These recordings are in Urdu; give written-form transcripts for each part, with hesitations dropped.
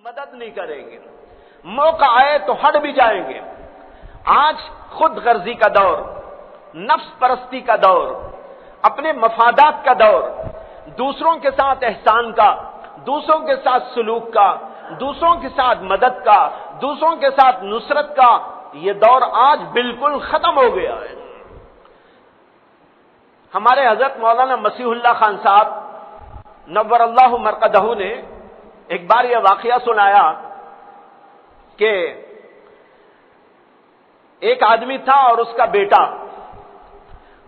مدد نہیں کریں گے، موقع آئے تو ہٹ بھی جائیں گے۔ آج خود غرضی کا دور، نفس پرستی کا دور، اپنے مفادات کا دور، دوسروں کے ساتھ احسان کا، دوسروں کے ساتھ سلوک کا، دوسروں کے ساتھ مدد کا، دوسروں کے ساتھ نصرت کا، یہ دور آج بالکل ختم ہو گیا ہے۔ ہمارے حضرت مولانا مسیح اللہ خان صاحب نور اللہ مرقدہ نے ایک بار یہ واقعہ سنایا کہ ایک آدمی تھا اور اس کا بیٹا،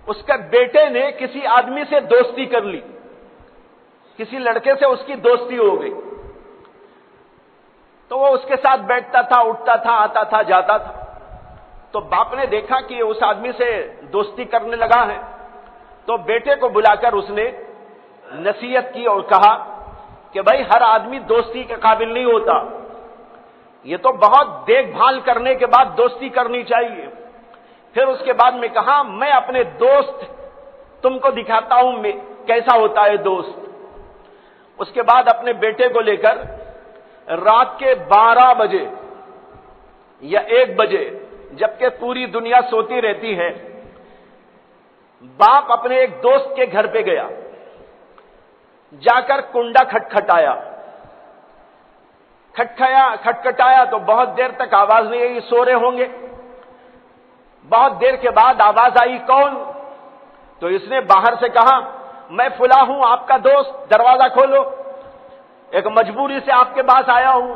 اس کے بیٹے نے کسی آدمی سے دوستی کر لی، کسی لڑکے سے اس کی دوستی ہو گئی، تو وہ اس کے ساتھ بیٹھتا تھا، اٹھتا تھا، آتا تھا، جاتا تھا۔ تو باپ نے دیکھا کہ یہ اس آدمی سے دوستی کرنے لگا ہے، تو بیٹے کو بلا کر اس نے نصیحت کی اور کہا کہ بھائی ہر آدمی دوستی کے قابل نہیں ہوتا، یہ تو بہت دیکھ بھال کرنے کے بعد دوستی کرنی چاہیے۔ پھر اس کے بعد میں کہا میں اپنے دوست تم کو دکھاتا ہوں کیسا ہوتا ہے دوست۔ اس کے بعد اپنے بیٹے کو لے کر رات کے 12 بجے یا 1 بجے، جبکہ پوری دنیا سوتی رہتی ہے، باپ اپنے ایک دوست کے گھر پہ گیا، جا کر کنڈا کھٹکھٹایا تو بہت دیر تک آواز نہیں آئی، سو رہے ہوں گے۔ بہت دیر کے بعد آواز آئی، کون؟ تو اس نے باہر سے کہا میں فلاں ہوں، آپ کا دوست، دروازہ کھولو، ایک مجبوری سے آپ کے پاس آیا ہوں۔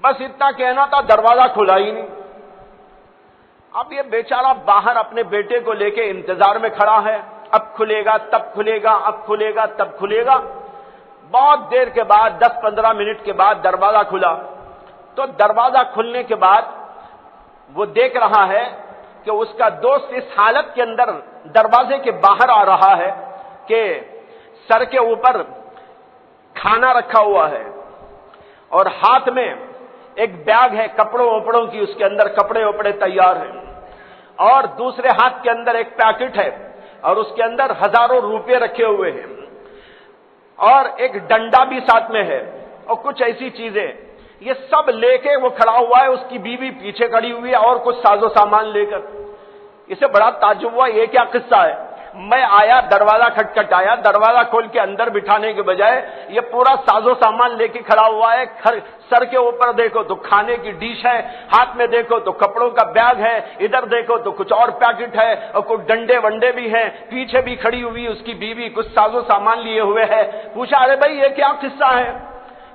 بس اتنا کہنا تھا، دروازہ کھلا ہی نہیں۔ اب یہ بیچارہ باہر اپنے بیٹے کو لے کے انتظار میں کھڑا ہے، اب کھلے گا تب کھلے گا، اب کھلے گا تب کھلے گا۔ بہت دیر کے بعد 10-15 منٹ کے بعد دروازہ کھلا، تو دروازہ کھلنے کے بعد وہ دیکھ رہا ہے کہ اس کا دوست اس حالت کے اندر دروازے کے باہر آ رہا ہے کہ سر کے اوپر کھانا رکھا ہوا ہے اور ہاتھ میں ایک بیگ ہے کپڑوں وپڑوں کی، اس کے اندر کپڑے وپڑے تیار ہیں، اور دوسرے ہاتھ کے اندر ایک پیکٹ ہے اور اس کے اندر ہزاروں روپے رکھے ہوئے ہیں، اور ایک ڈنڈا بھی ساتھ میں ہے اور کچھ ایسی چیزیں۔ یہ سب لے کے وہ کھڑا ہوا ہے، اس کی بیوی پیچھے کھڑی ہوئی ہے اور کچھ ساز و سامان لے کر۔ اسے بڑا تعجب ہوا، یہ کیا قصہ ہے؟ میں آیا، دروازہ کھٹکھٹایا، دروازہ کھول کے اندر بٹھانے کے بجائے یہ پورا ساز و سامان لے کے کھڑا ہوا ہے، سر کے اوپر دیکھو تو کھانے کی ڈش ہے، ہاتھ میں دیکھو تو کپڑوں کا بیگ ہے، ادھر دیکھو تو کچھ اور پیکٹ ہے اور کچھ ڈنڈے ونڈے بھی ہیں، پیچھے بھی کھڑی ہوئی اس کی بیوی کچھ ساز و سامان لیے ہوئے ہے۔ پوچھا ارے بھائی یہ کیا قصہ ہے؟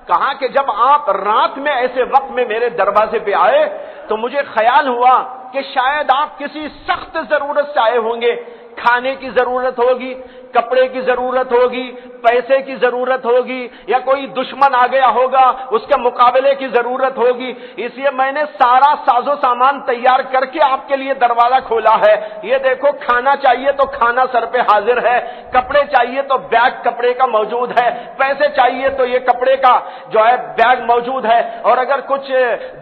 کہا کہ جب آپ رات میں ایسے وقت میں میرے دروازے پہ آئے تو مجھے خیال ہوا کہ شاید آپ کسی سخت ضرورت سے آئے ہوں گے، کھانے کی ضرورت ہوگی، کپڑے کی ضرورت ہوگی، پیسے کی ضرورت ہوگی، یا کوئی دشمن آ گیا ہوگا اس کے مقابلے کی ضرورت ہوگی، اس لیے میں نے سارا ساز و سامان تیار کر کے آپ کے لیے دروازہ کھولا ہے۔ یہ دیکھو کھانا چاہیے تو کھانا سر پہ حاضر ہے، کپڑے چاہیے تو بیگ کپڑے کا موجود ہے، پیسے چاہیے تو یہ کپڑے کا جو ہے بیگ موجود ہے، اور اگر کچھ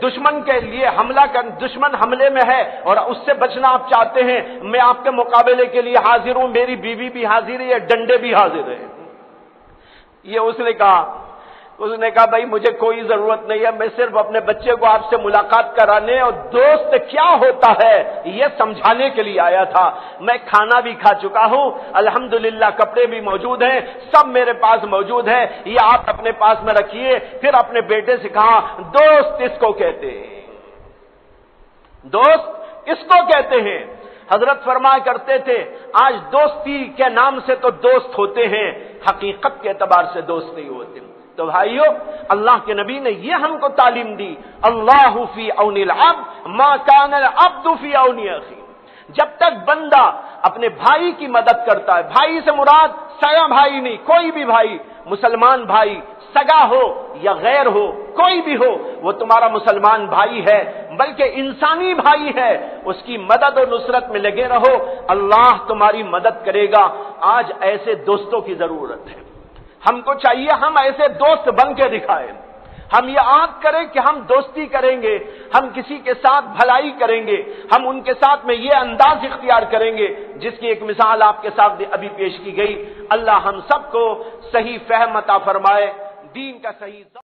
دشمن کے لیے دشمن حملے میں ہے اور اس سے بچنا آپ چاہتے ہیں، میں آپ کے مقابلے کے لیے حاضر ہوں، میری بیوی بھی حاضر ہے، یہ ڈنڈے بھی حاضر ہیں۔ یہ اس نے کہا بھائی مجھے کوئی ضرورت نہیں ہے، میں صرف اپنے بچے کو آپ سے ملاقات کرانے اور دوست کیا ہوتا ہے یہ سمجھانے کے لیے آیا تھا۔ میں کھانا بھی کھا چکا ہوں، الحمدللہ کپڑے بھی موجود ہیں، سب میرے پاس موجود ہے، یہ آپ اپنے پاس میں رکھیے۔ پھر اپنے بیٹے سے کہا دوست اس کو کہتے ہیں، دوست اس کو کہتے ہیں۔ حضرت فرمایا کرتے تھے آج دوستی کے نام سے تو دوست ہوتے ہیں، حقیقت کے اعتبار سے دوست نہیں ہوتے۔ تو بھائیو اللہ کے نبی نے یہ ہم کو تعلیم دی، اللہ فی عون العبد ما کان العبد فی عون اخیہ۔ جب تک بندہ اپنے بھائی کی مدد کرتا ہے، بھائی سے مراد سگا بھائی نہیں، کوئی بھی بھائی، مسلمان بھائی، سگا ہو یا غیر ہو، کوئی بھی ہو، وہ تمہارا مسلمان بھائی ہے، بلکہ انسانی بھائی ہے، اس کی مدد اور نصرت میں لگے رہو، اللہ تمہاری مدد کرے گا۔ آج ایسے دوستوں کی ضرورت ہے، ہم کو چاہیے ہم ایسے دوست بن کے دکھائیں، ہم یہ عہد کریں کہ ہم دوستی کریں گے، ہم کسی کے ساتھ بھلائی کریں گے، ہم ان کے ساتھ میں یہ انداز اختیار کریں گے جس کی ایک مثال آپ کے ساتھ ابھی پیش کی گئی۔ اللہ ہم سب کو صحیح فہم عطا فرمائے، دین کا صحیح